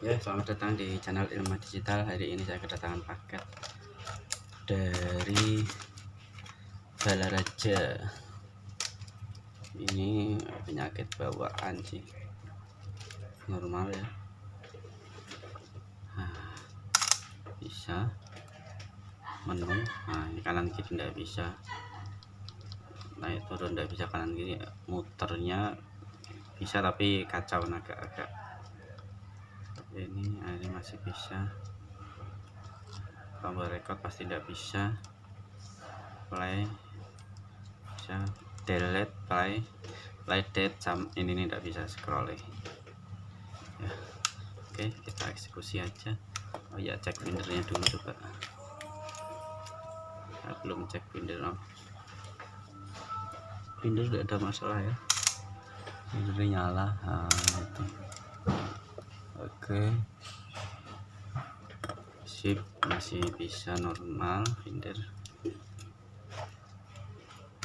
Ya, selamat datang di channel Ilmu Digital. Hari ini saya kedatangan paket dari Balaraja. Ini penyakit bawaan sih, normal ya. Nah, bisa menu. Nah, ini kanan kiri tidak bisa, naik turun tidak bisa, kanan kiri muternya bisa tapi kacau agak-agak. Ini masih bisa. Tombol record pasti tidak bisa. Play bisa, delete, play date, ini tidak bisa scrolling ya. Oke, kita eksekusi aja. Oh ya, cek bindernya dulu coba. Saya belum cek binder. Binder tidak ada masalah ya, bindernya nyala. Nah, itu oke, sip, masih bisa normal. Binder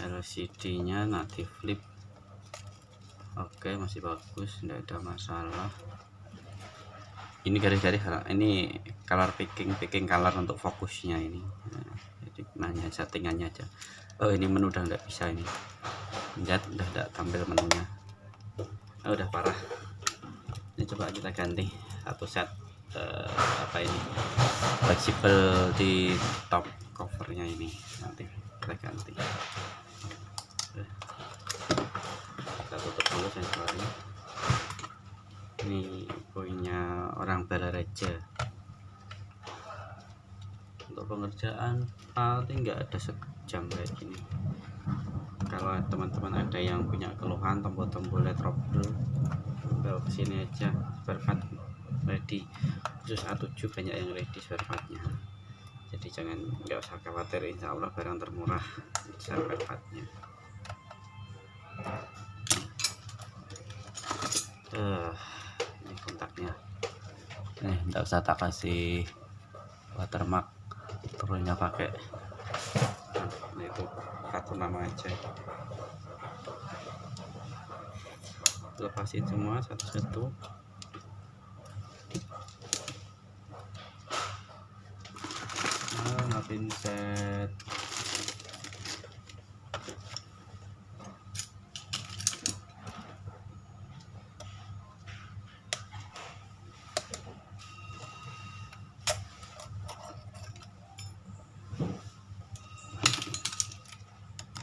LCD nya native flip, oke, masih bagus, tidak ada masalah. Ini garis-garis, ini color picking color untuk fokusnya ini. Nah, jadi nanya settingannya aja. Oh, ini menu udah nggak bisa, ini lihat udah tidak tampil menunya. Oh, udah parah. Ini coba kita ganti satu set apa ini, fleksibel di top covernya ini, nanti kita ganti. Kita tutup dulu sensornya. Ini punya orang Balaraja. Untuk pengerjaan paling nggak ada sejam kayak gini. Kalau teman-teman ada yang punya keluhan tombol-tombolnya trouble, tinggal kesini aja. Spare part ready, khusus A7 banyak yang ready spare partnya, jadi nggak usah khawatir, insya Allah barang termurah spare partnya. Ini kontaknya nih, nggak usah tak kasih watermark, turunnya pakai itu kartu nama aja. Lepasin semua satu-satu. Pinset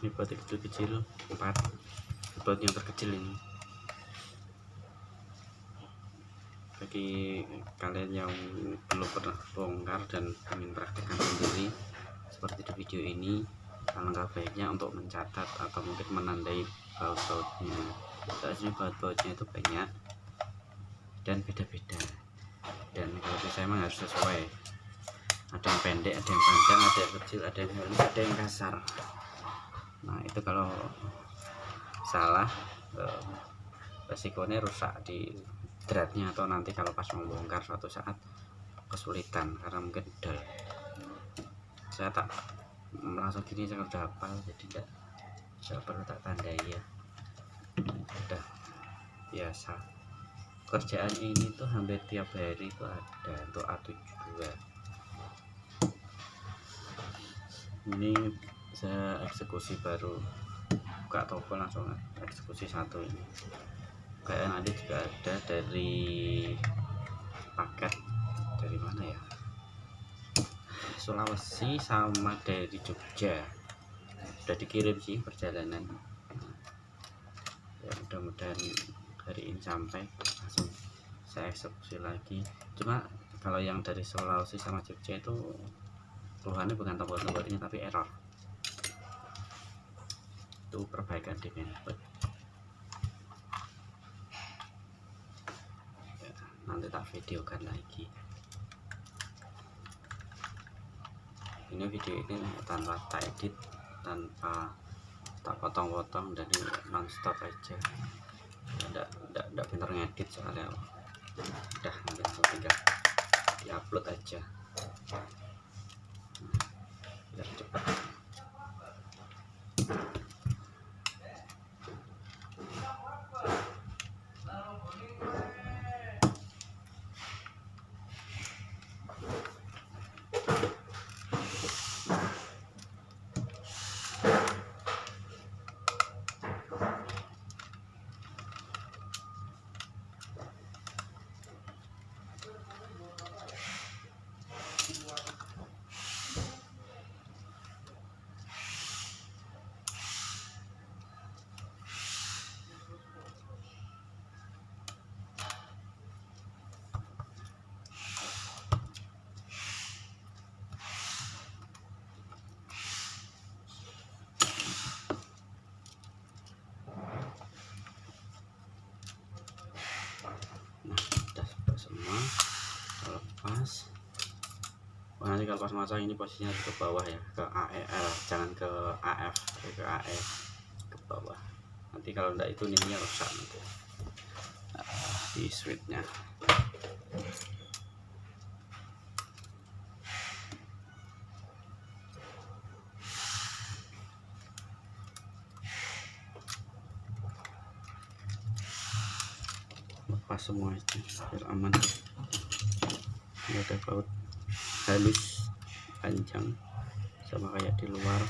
ini buat kecil 4, buat yang terkecil ini. Bagi kalian yang belum pernah bongkar dan ingin praktekkan sendiri seperti di video ini, alangkah baiknya untuk mencatat atau mungkin menandai baut-bautnya. Soalnya baut-bautnya itu banyak dan beda-beda, dan kalau saya memang harus sesuai. Ada yang pendek, ada yang panjang, ada yang kecil, ada yang halus, ada yang kasar. Nah, itu kalau salah, resikonya rusak di dratnya, atau nanti kalau pas membongkar suatu saat kesulitan karena mungkin dull. Saya tak langsung gini, saya udah hafal, jadi tidak perlu tak tandai ya, udah biasa. Kerjaan ini tuh hampir tiap hari itu ada untuk A72. Ini saya eksekusi, baru buka toko langsung eksekusi satu ini. Kayak nanti juga ada dari paket dari mana ya, Sulawesi sama dari Jogja, udah dikirim sih perjalanan ya. Mudah-mudahan hari ini sampai, langsung saya eksekusi lagi. Cuma kalau yang dari Sulawesi sama Jogja itu keluhannya bukan tombol-tombol ini tapi error. Itu perbaikan di mainboard ya, nanti tak videokan lagi. Ini video ini tanpa tak edit, tanpa tak potong-potong, dan non-stop aja. Enggak bener ngedit soalnya. Udah, nanti langsung tinggal diupload aja biar cepat. dilepas. Nanti kalau pas masang ini posisinya harus ke bawah ya, ke AEL, jangan ke AF, ke AE, ke bawah. Nanti kalau enggak itu ininya rusak nanti di switchnya. Lepas semua itu biar aman. Ini ada baut halus panjang sama kayak di luar.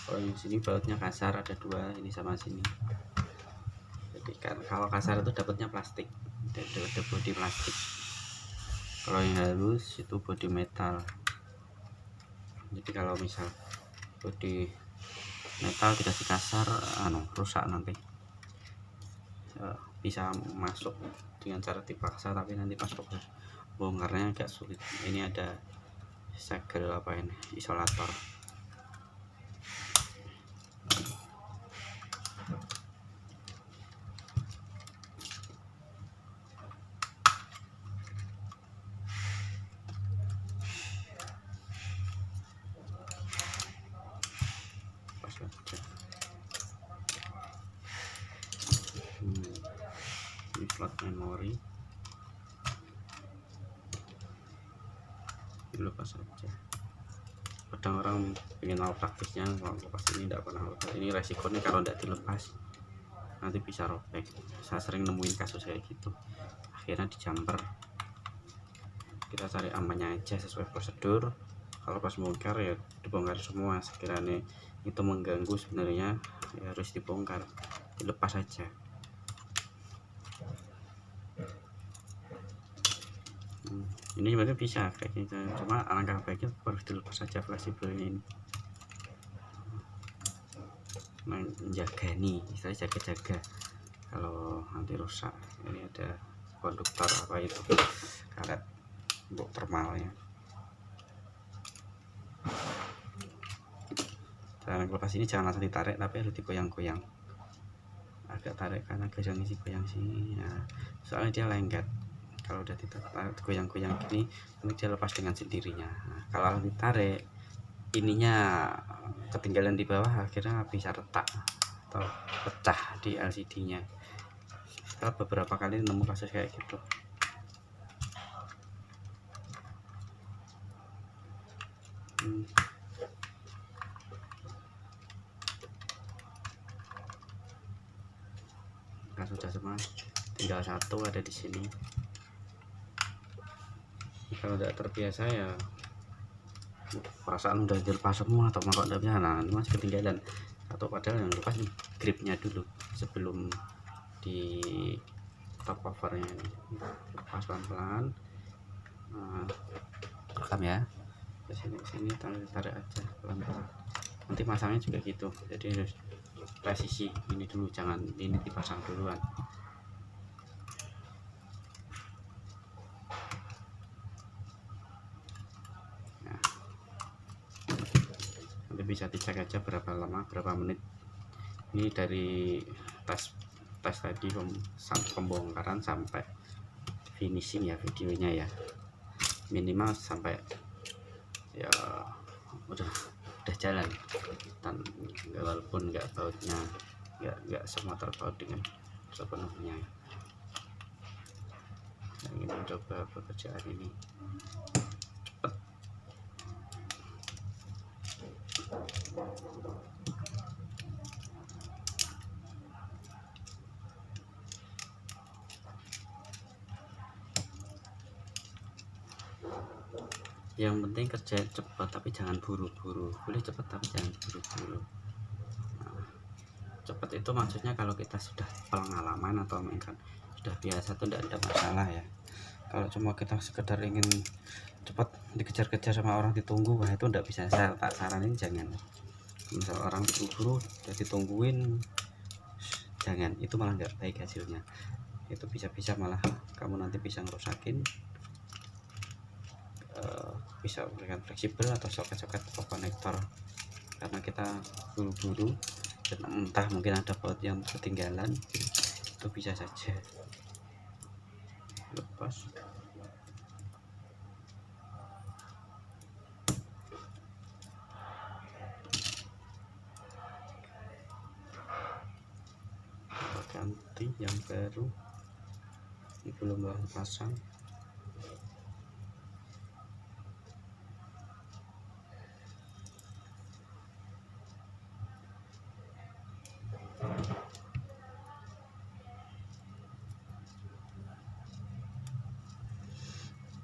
Kalau yang sini bautnya kasar, ada dua, ini sama sini. Jadi kan kalau kasar itu dapatnya plastik, ada bodi plastik. Kalau yang halus itu bodi metal. Jadi kalau misal bodi metal dikasih kasar, rusak nanti. Bisa masuk dengan cara dipaksa, tapi nanti pas bongkarnya agak sulit. Ini ada segel apa ini, isolator. Pas aja. Ini slot memori, dilepas saja. Kadang orang ingin tahu praktisnya, kalau lepas ini tidak pernah lepas. Ini resikonya kalau tidak dilepas nanti bisa robek. Saya sering nemuin kasus kayak gitu, akhirnya dijamper. Kita cari amannya aja sesuai prosedur. Kalau pas bongkar ya dibongkar semua. Sekiranya itu mengganggu sebenarnya ya harus dibongkar, dilepas saja. Ini sebenarnya bisa kayak gitu, cuma alangkah baiknya harus dilepas saja fleksibelnya ini. Menjaga nih, saya jaga-jaga kalau nanti rusak. Ini ada konduktor apa itu, karet untuk thermalnya. Cara lepas ini jangan langsung ditarik, tapi harus digoyang-goyang. Agak tarik karena goyang sini. Nah, soalnya dia lengket. Kalau udah ditarik goyang-goyang gini, nanti dia lepas dengan sendirinya. Nah, kalau ditarik, ininya ketinggalan di bawah, akhirnya bisa retak atau pecah di LCD-nya. Setelah beberapa kali nemu kasus kayak gitu. Nah, sudah semua, tinggal satu ada di sini. Kalau tidak terbiasa ya perasaan udah dilepas semua atau kok tidak bisa, nah ini masih ketinggalan atau padahal yang lepas gripnya dulu sebelum di top covernya. Ini lepas pelan-pelan, rekam ya, ke sini tarik aja pelan-pelan. Nanti masangnya juga gitu, jadi harus presisi ini dulu, jangan ini dipasang duluan. Bisa dicek aja berapa lama, berapa menit. Ini dari tes tadi pembongkaran sampai finishing ya videonya ya, minimal sampai ya udah jalan. Dan walaupun nggak bautnya nggak semua terbaut dengan sepenuhnya. Yang ini coba pekerjaan ini yang penting kerja cepat, tapi jangan buru-buru. Boleh cepat tapi jangan buru-buru. Nah, cepat itu maksudnya kalau kita sudah pengalaman atau mungkin sudah biasa itu tidak ada masalah ya. Kalau cuma kita sekedar ingin cepat dikejar-kejar sama orang ditunggu, wah itu tidak bisa. Saya tak saranin jangan. Misal orang buru-buru jadi tungguin, jangan, itu malah nggak baik hasilnya. Itu bisa malah kamu nanti bisa ngerusakin, bisa memberikan fleksibel atau soket-soket konektor karena kita buru-buru dan entah mungkin ada baut yang ketinggalan, itu bisa saja. lepas. Kita ganti yang baru, ini belum baru pasang.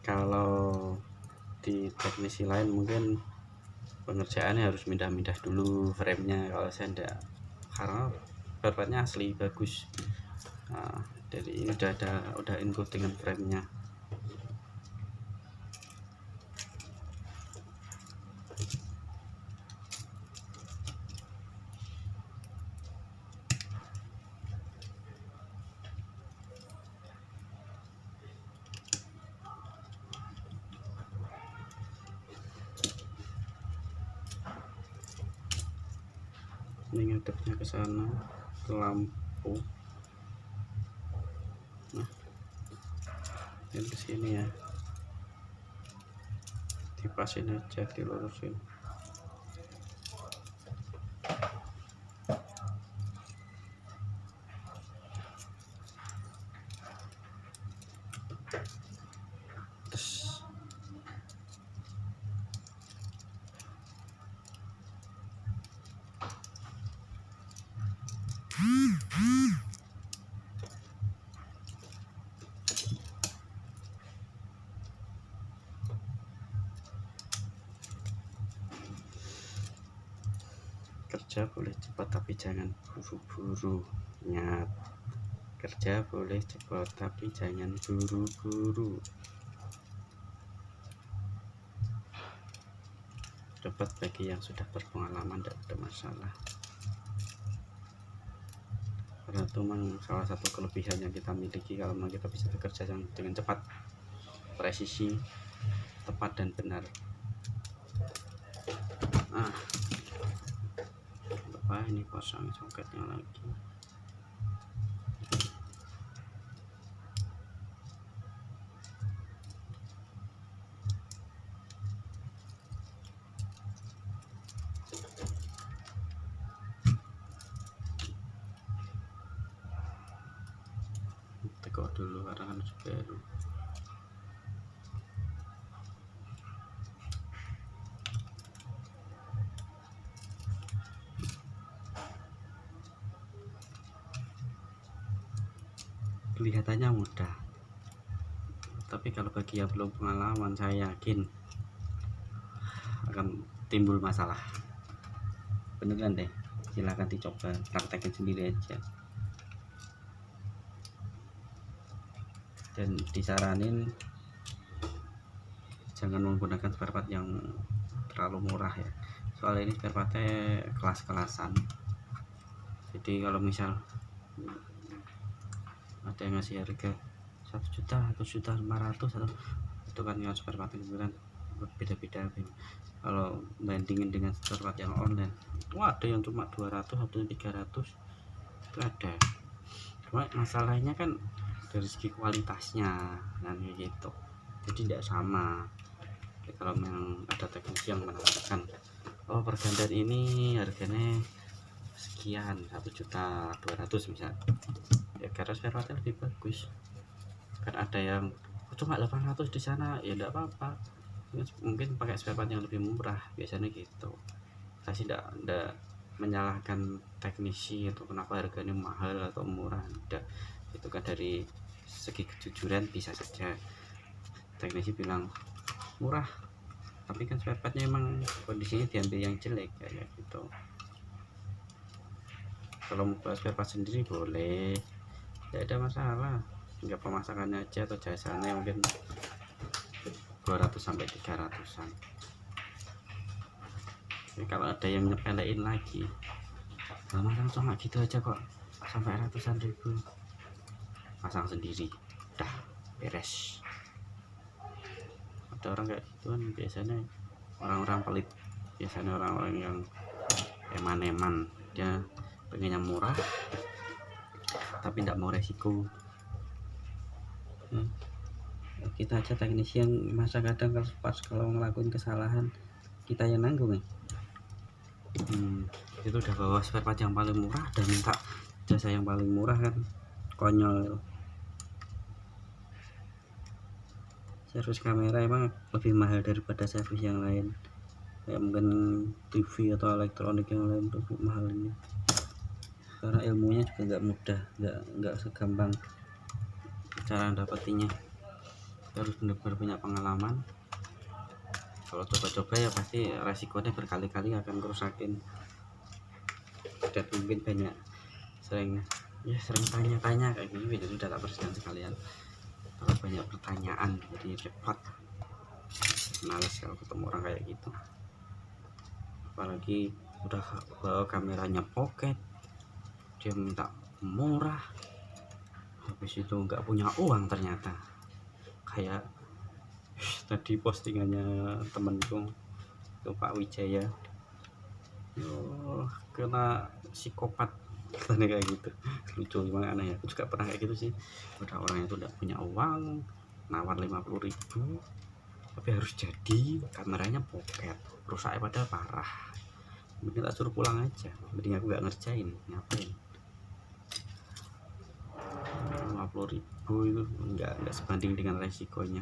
Kalau di teknisi lain mungkin pengerjaannya harus mindah-mindah dulu framenya, kalau saya enggak, karena spare asli bagus. Nah, dari ini udah include dengan framenya. Ini ngadepnya ke sana, ke lampu. Nah, ini ke sini ya, dipasin aja, dilurusin. Terus kerja boleh cepat tapi jangan buru-buru. Ingat, kerja boleh cepat tapi jangan buru-buru. Cepat bagi yang sudah berpengalaman, tidak ada masalah. Karena itu memang salah satu kelebihan yang kita miliki, kalau memang kita bisa bekerja dengan cepat, presisi, tepat dan benar. Nah, apa ini pasang soketnya lagi. Tegak dulu karena kan baru. Kelihatannya mudah, tapi kalau bagi yang belum pengalaman, saya yakin akan timbul masalah. Beneran deh, silahkan dicoba, praktekin sendiri aja. Dan disaranin jangan menggunakan spare part yang terlalu murah ya, soalnya ini spare partnya kelas-kelasan. Jadi kalau misal ada yang ngasih harga 1.500.000 atau itu kan yang spare part kan beda-beda. Kalau bandingin dengan spare part yang online, ada yang cuma 200 atau 300 itu ada. Cuma masalahnya kan dari segi kualitasnya dan gitu, jadi tidak sama. Jadi kalau memang ada teknisi yang menawarkan, oh pergantian ini harganya sekian, 1.200.000 misal, ya karena spare partnya lebih bagus. Kan ada yang cuma 800 di sana, ya enggak apa-apa, mungkin pakai spare part yang lebih murah, biasanya gitu. Saya sih enggak menyalahkan teknisi itu kenapa harganya mahal atau murah, enggak. Itu kan dari segi kejujuran bisa saja teknisi bilang murah, tapi kan spare partnya emang kondisinya diambil yang jelek kayak gitu. Kalau mau buat spare part sendiri boleh, tidak ada masalah, tinggal pemasakannya aja atau jasanya mungkin 200 sampai 300-an. Jadi kalau ada yang nyepelein lagi, masang cuma gitu aja kok sampai ratusan ribu, pasang sendiri udah beres. Ada orang kayak gitu kan, biasanya orang-orang pelit, biasanya orang-orang yang eman-eman, dia pengennya murah tapi tidak mau resiko. kita aja teknisi yang masa kadang kalau ngelakuin kesalahan kita yang nanggung ya. Itu udah bawa spare part yang paling murah dan minta jasa yang paling murah kan, konyol. Servis kamera emang lebih mahal daripada servis yang lain, kayak mungkin TV atau elektronik yang lain lebih mahal ini, karena ilmunya juga nggak mudah, nggak segampang cara dapetinnya. Harus benar-benar punya pengalaman. Kalau coba-coba ya pasti resikonya berkali-kali akan kerusakin, dan mungkin banyak sering tanya-tanya kayak gini. Jadi udah tak bersihkan sekalian, kalau banyak pertanyaan jadi repot, males kalau ketemu orang kayak gitu. Apalagi udah bawa kameranya pocket, dia minta murah, habis itu nggak punya uang ternyata. Kayak tadi postingannya temenku itu Pak Wijaya, kena psikopat katanya kayak gitu. Lucu gimana, aneh ya. Aku juga pernah kayak gitu sih. Udah orang itu udah punya uang, nawar 50.000 tapi harus jadi, kameranya pocket, rusaknya padahal parah. Mending tak suruh pulang aja, mending aku nggak ngerjain, ngapain. 50.000 itu nggak sebanding dengan resikonya.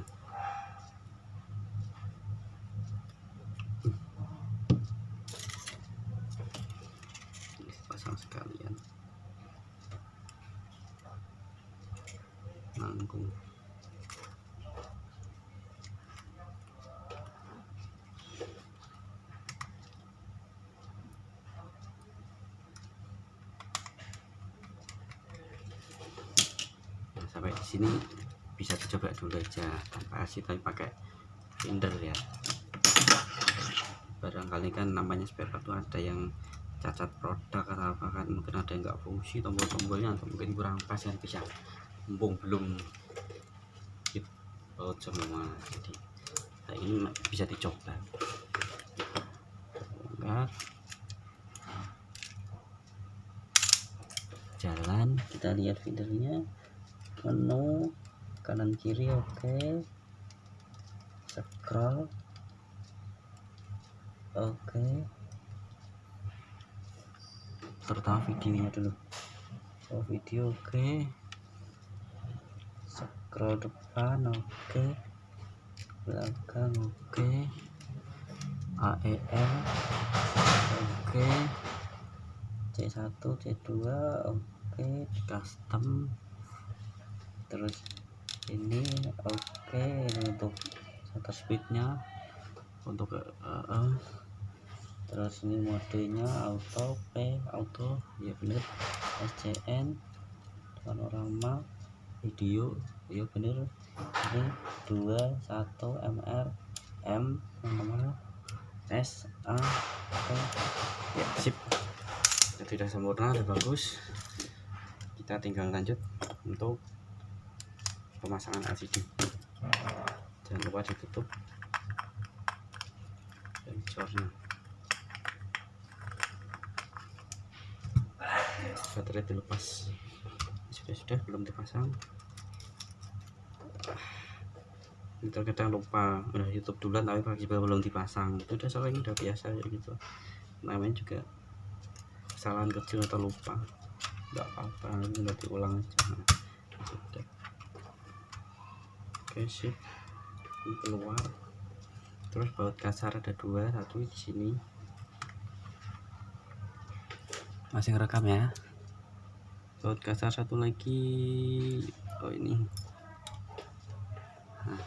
Pasang sekalian, nanggung. Nah, sampai di sini bisa dicoba dulu aja tanpa kasih, tapi pakai finder ya. Barangkali kan namanya spare part tuh ada yang cacat produk atau apa kan, mungkin ada yang nggak fungsi tombol-tombolnya, atau mungkin kurang pas kan, bisa mumpung belum baut semua. Jadi nah ini bisa dicoba. Enggak jalan, kita lihat feedernya, menu kanan kiri, oke. Scroll, oke. Terutama videonya dulu. Video oke. Scroll depan oke. Belakang oke. AEM oke. C1 C2 oke. Custom, terus ini oke. Ini untuk shutter speednya, untuk terus ini modenya auto, auto ya bener. SCN, panorama, video ya bener. Ini 21 MR M nomor S A T ya, sip. Jadi sudah sempurna, sudah bagus. Kita tinggal lanjut untuk pemasangan LCD. Jangan lupa ditutup sensornya. Baterai dilepas, sudah belum dipasang. Terkadang lupa, udah YouTube duluan tapi pagi belum dipasang. Itu udah sering, udah biasa ya gitu. Namanya juga kesalahan kecil atau lupa, nggak apa-apa, nggak diulang aja. Sudah. Oke, sip. Ini keluar. Terus baut kasar ada dua, satu di sini. Masih ngerekam ya. Baut kasar satu lagi, oh ini. Nah.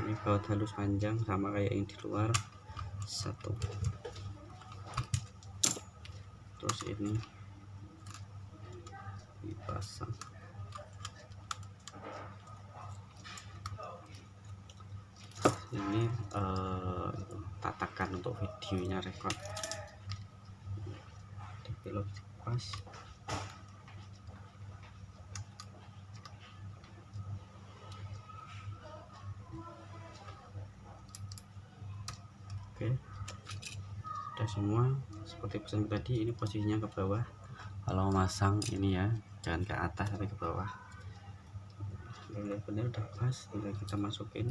Ini baut halus panjang sama kayak yang di luar, satu. Terus ini dipasang. Ini tatakan untuk videonya, record. Dipilot pas. Oke, udah semua seperti pesan tadi. Ini posisinya ke bawah kalau masang ini ya, jangan ke atas tapi ke bawah. Benar udah pas, tinggal kita masukin.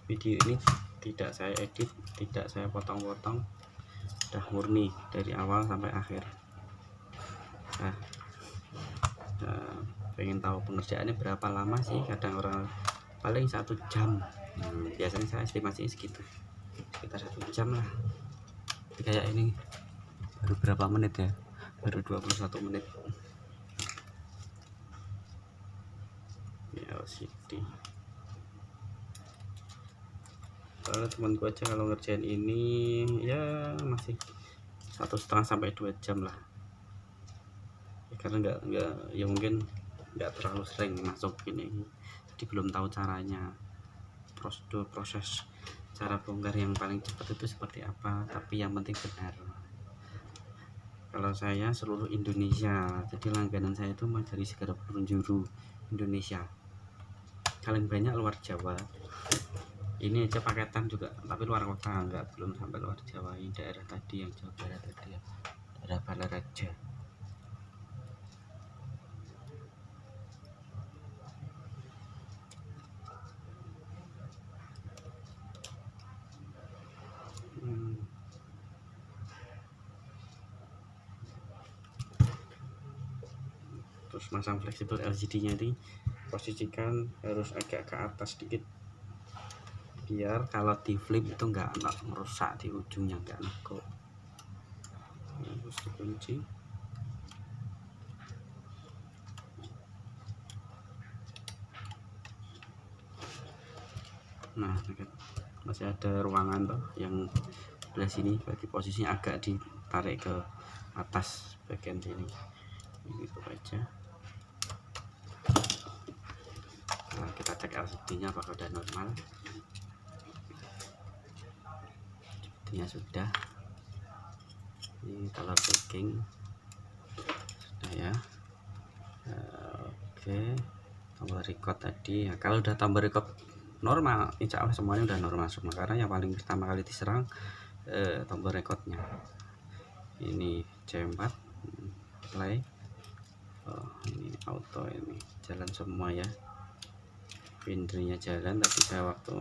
Video ini tidak saya edit, tidak saya potong-potong, udah murni dari awal sampai akhir. Nah, pengen tahu pengerjaannya berapa lama sih? Kadang orang paling 1 jam. Biasanya saya estimasi segitu, sekitar 1 jam lah. Kayak ini baru berapa menit ya, baru 21 menit. LCD. Soalnya temanku aja kalau ngerjain ini ya masih 1,5 sampai 2 jam lah ya, karena nggak ya mungkin nggak terlalu sering masuk ini, jadi belum tahu caranya, proses cara bongkar yang paling cepat itu seperti apa, tapi yang penting benar. Kalau saya seluruh Indonesia, jadi langganan saya itu dari segala penjuru Indonesia, paling banyak luar Jawa. Ini aja paketan juga, tapi luar kota, belum sampai luar Jawa. Ini daerah tadi yang Jawa Barat tadi ya, daerah Balaraja. Terus masang fleksibel LCD nya ini posisikan harus agak ke atas sedikit, biar kalau di flip itu nggak merusak di ujungnya, nggak nekuk. Terus dikunci. Nah, masih ada ruangan tuh yang sebelah sini, bagi posisinya agak ditarik ke atas bagian sini, gitu aja. Nah, kita cek LCD nya apakah udah normal. Sepertinya sudah. Ini color picking sudah ya. Oke, tombol record tadi ya, kalau udah tombol record normal, insya Allah semuanya udah normal semua, karena yang paling pertama kali diserang tombol recordnya. Ini C4 play, ini auto, ini jalan semua ya, findernya jalan. Tapi saya waktu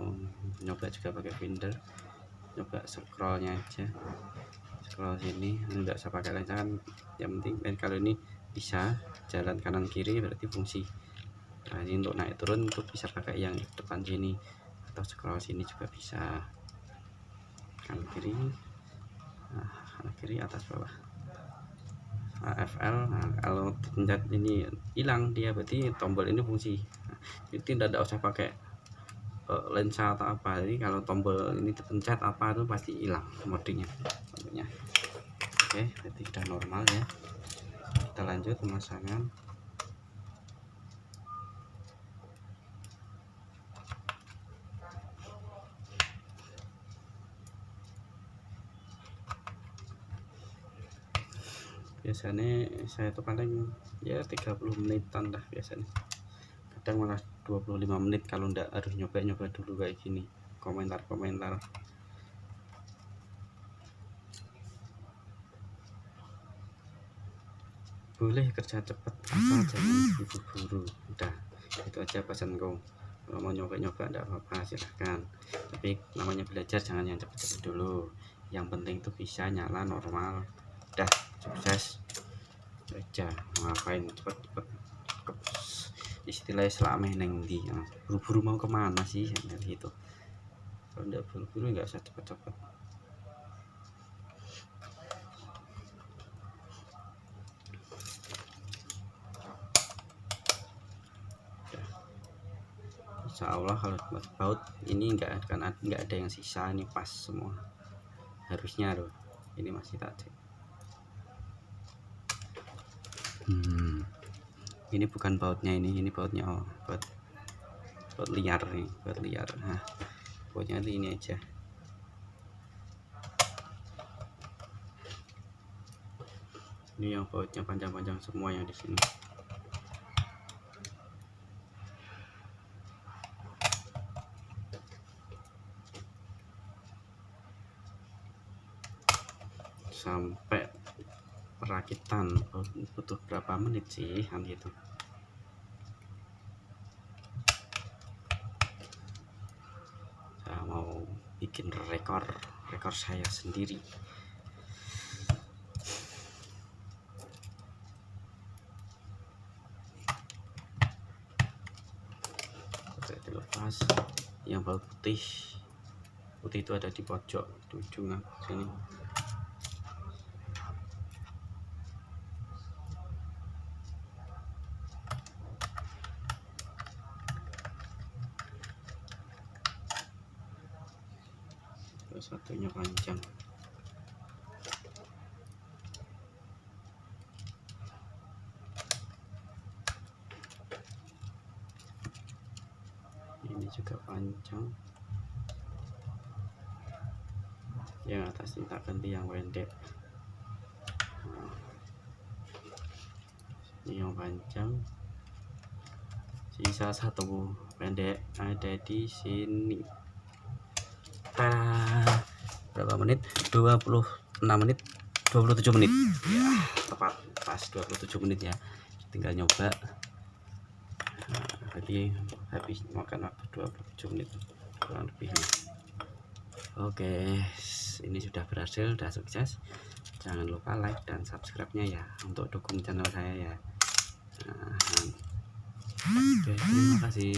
nyoba juga pakai finder, nyoba scrollnya aja, scroll sini enggak usah pakai lensa kan, yang penting kalau ini bisa jalan kanan kiri berarti fungsi. Nah, ini untuk naik turun itu bisa pakai yang depan sini, atau scroll sini juga bisa, kanan kiri, nah, kanan kiri, atas bawah, AFL. Nah, kalau pencet ini hilang dia, berarti tombol ini fungsi. Nah, itu tidak usah pakai lensa atau apa, jadi kalau tombol ini dipencet apa itu pasti hilang modenya. Oke, berarti sudah normal ya. Kita lanjut pemasangan. Biasanya saya tuh paling ya 30 menitan lah biasanya, kadang malah 25 menit kalau ndak harus nyoba-nyoba dulu kayak gini, komentar-komentar. Boleh kerja cepat asal jangan buru-buru, udah itu aja pesanku. Kalau mau nyoba-nyoba enggak apa-apa, silahkan, tapi namanya belajar jangan yang cepet-cepet dulu, yang penting tuh bisa nyala normal. Udah sukses aja, ngapain cepet-cepet, istilahnya selama neng di buru-buru mau kemana sih gitu. Kalau enggak buru-buru nggak usah cepet-cepet. Insya Allah kalau baut ini nggak ada yang sisa, ini pas semua harusnya loh. Ini masih tak cek. Ini bukan bautnya, ini bautnya, baut liar nih, baut liar. Nah, bautnya ini aja. Ini yang bautnya panjang-panjang semua yang di sini. Sampai perakitan. Butuh berapa menit sih kan gitu. Saya mau bikin rekor saya sendiri. Oke, dilepas. Yang baut putih itu ada di pojok di ujung sini. Terus satunya panjang. Ini juga panjang. Yang atas ini tak ganti yang pendek. Nah, ini yang panjang, sisa satu pendek ada di sini. Berapa menit? 26 menit, 27 menit ya, tepat pas 27 menit ya. Tinggal nyoba. Jadi habis makan waktu 27 menit kurang lebih. Oke, ini sudah berhasil, sudah sukses. Jangan lupa like dan subscribe-nya ya untuk dukung channel saya ya. Oke, terima kasih.